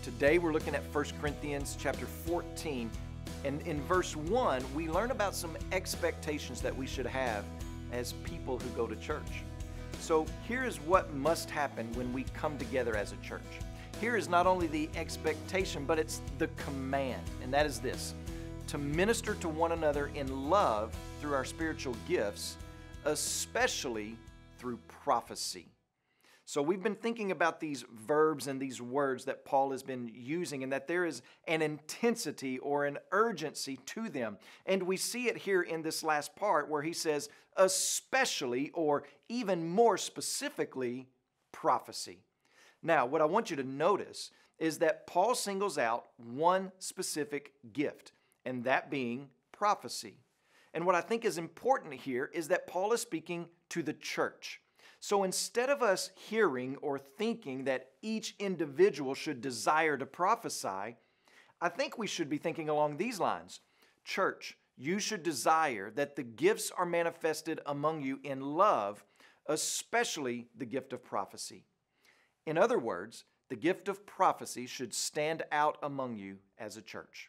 Today we're looking at 1 Corinthians chapter 14, and in verse 1 we learn about some expectations that we should have as people who go to church. So here is what must happen when we come together as a church. Here is not only the expectation, but it's the command, and that is this: to minister to one another in love through our spiritual gifts, especially through prophecy. So we've been thinking about these verbs and these words that Paul has been using, and that there is an intensity or an urgency to them. And we see it here in this last part where he says, especially, or even more specifically, prophecy. Now, what I want you to notice is that Paul singles out one specific gift, and that being prophecy. And what I think is important here is that Paul is speaking to the church. So instead of us hearing or thinking that each individual should desire to prophesy, I think we should be thinking along these lines. Church, you should desire that the gifts are manifested among you in love, especially the gift of prophecy. In other words, the gift of prophecy should stand out among you as a church.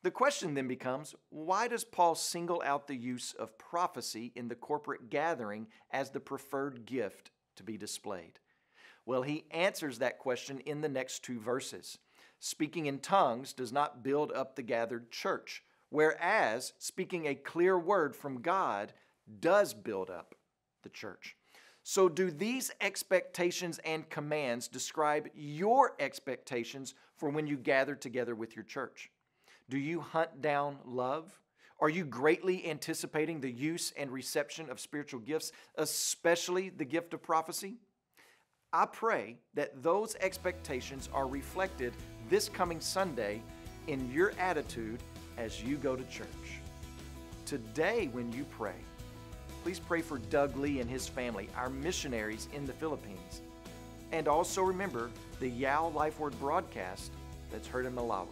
The question then becomes, why does Paul single out the use of prophecy in the corporate gathering as the preferred gift to be displayed? Well, he answers that question in the next two verses. Speaking in tongues does not build up the gathered church, whereas speaking a clear word from God does build up the church. So do these expectations and commands describe your expectations for when you gather together with your church? Do you hunt down love? Are you greatly anticipating the use and reception of spiritual gifts, especially the gift of prophecy? I pray that those expectations are reflected this coming Sunday in your attitude as you go to church. Today, when you pray, please pray for Doug Lee and his family, our missionaries in the Philippines. And also remember the Yao Life Word broadcast that's heard in Malawi.